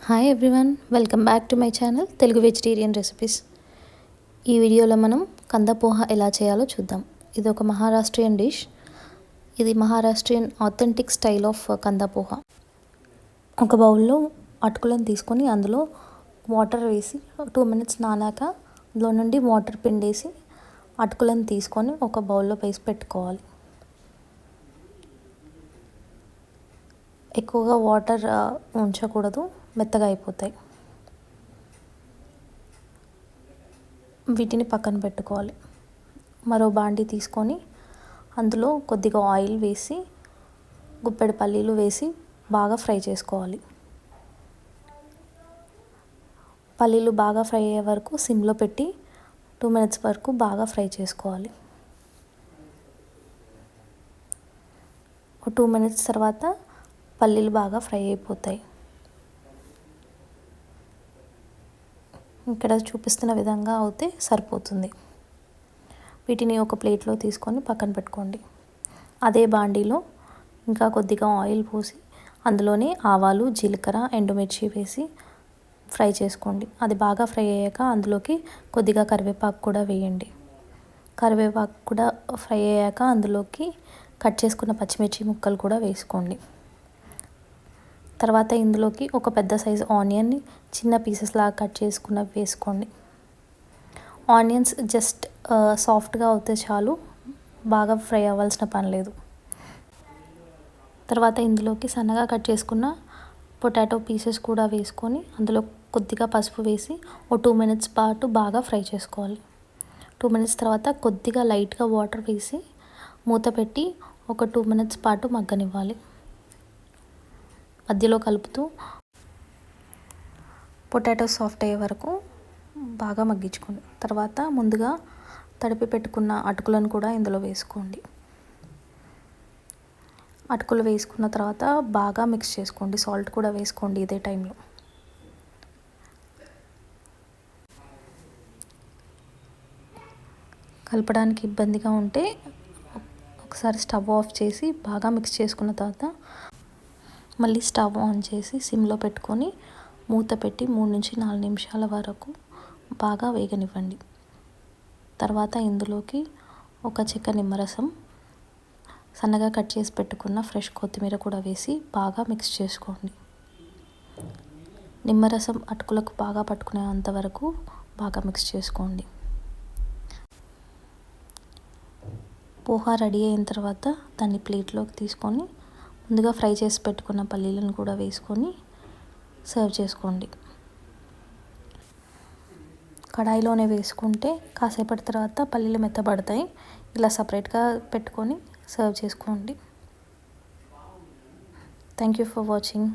Hi everyone, welcome back to my channel Telugu vegetarian recipes. ఈ వీడియోలో మనం కంద పోహ ఎలా చేయాలో చూద్దాం. ఇది ఒక మహారాష్ట్రియన్ డిష్. ఇది మహారాష్ట్రియన్ ఆథెంటిక్ స్టైల్ ఆఫ్ కంద పోహ. ఒక బౌల్లో అటుకులను తీసుకొని అందులో వాటర్ వేసి 2 minutes నానాక అందులో నుండి వాటర్ పిండేసి అటుకులను తీసుకొని ఒక బౌల్లో వేసి పెట్టుకోవాలి. ఎక్కువగా వాటర్ ఉంచకూడదు, మెత్తగా అయిపోతాయి. వీటిని పక్కన పెట్టుకోవాలి. మరో బాండి తీసుకొని అందులో కొద్దిగా ఆయిల్ వేసి గుప్పెడు పల్లీలు వేసి బాగా ఫ్రై చేసుకోవాలి. పల్లీలు బాగా ఫ్రై అయ్యే వరకు సిమ్లో పెట్టి 2 minutes వరకు బాగా ఫ్రై చేసుకోవాలి. 2 minutes తర్వాత పల్లీలు బాగా ఫ్రై అయిపోతాయి. ఇక్కడ చూపిస్తున్న విధంగా అయితే సరిపోతుంది. వీటిని ఒక ప్లేట్లో తీసుకొని పక్కన పెట్టుకోండి. అదే బాండీలో ఇంకా కొద్దిగా ఆయిల్ పోసి అందులోనే ఆవాలు, జీలకర్ర, ఎండుమిర్చి వేసి ఫ్రై చేసుకోండి. అది బాగా ఫ్రై అయ్యాక అందులోకి కొద్దిగా కరివేపాకు కూడా వేయండి. కరివేపాకు కూడా ఫ్రై అయ్యాక అందులోకి కట్ చేసుకున్న పచ్చిమిర్చి ముక్కలు కూడా వేసుకోండి. తర్వాత ఇందులోకి ఒక పెద్ద సైజు ఆనియన్ని చిన్న పీసెస్ లాగా కట్ చేసుకున్న వేసుకోండి. ఆనియన్స్ జస్ట్ సాఫ్ట్గా అవుతే చాలు, బాగా ఫ్రై అవ్వాల్సిన పని లేదు. తర్వాత ఇందులోకి సన్నగా కట్ చేసుకున్న పొటాటో పీసెస్ కూడా వేసుకొని అందులో కొద్దిగా పసుపు వేసి 2 minutes పాటు బాగా ఫ్రై చేసుకోవాలి. 2 minutes తర్వాత కొద్దిగా లైట్గా వాటర్ వేసి మూత పెట్టి ఒక 2 minutes పాటు మగ్గనివ్వాలి. మధ్యలో కలుపుతూ పొటాటో సాఫ్ట్ అయ్యే వరకు బాగా మగ్గించుకోండి. తర్వాత ముందుగా తడిపి పెట్టుకున్న అటుకులను కూడా ఇందులో వేసుకోండి. అటుకులు వేసుకున్న తర్వాత బాగా మిక్స్ చేసుకోండి. సాల్ట్ కూడా వేసుకోండి ఇదే టైంలో. కలపడానికి ఇబ్బందిగా ఉంటే ఒకసారి స్టవ్ ఆఫ్ చేసి బాగా మిక్స్ చేసుకున్న తర్వాత మళ్ళీ స్టవ్ ఆన్ చేసి సిమ్లో పెట్టుకొని మూత పెట్టి 3 నుంచి 4 నిమిషాల వరకు బాగా వేగనివ్వండి. తర్వాత ఇందులోకి ఒక చెక్క నిమ్మరసం, సన్నగా కట్ చేసి పెట్టుకున్న ఫ్రెష్ కొత్తిమీర కూడా వేసి బాగా మిక్స్ చేసుకోండి. నిమ్మరసం అటుకులకు బాగా పట్టుకునేంత వరకు బాగా మిక్స్ చేసుకోండి. పోహా రెడీ అయిన తర్వాత దాన్ని ప్లేట్లోకి తీసుకొని ముందుగా ఫ్రై చేసి పెట్టుకున్న పల్లీలను కూడా వేసుకొని సర్వ్ చేసుకోండి. కడాయిలోనే వేసుకుంటే కాసేపటి తర్వాత పల్లీలు మెత్తబడతాయి. ఇలా సపరేట్గా పెట్టుకొని సర్వ్ చేసుకోండి. Thank you for watching.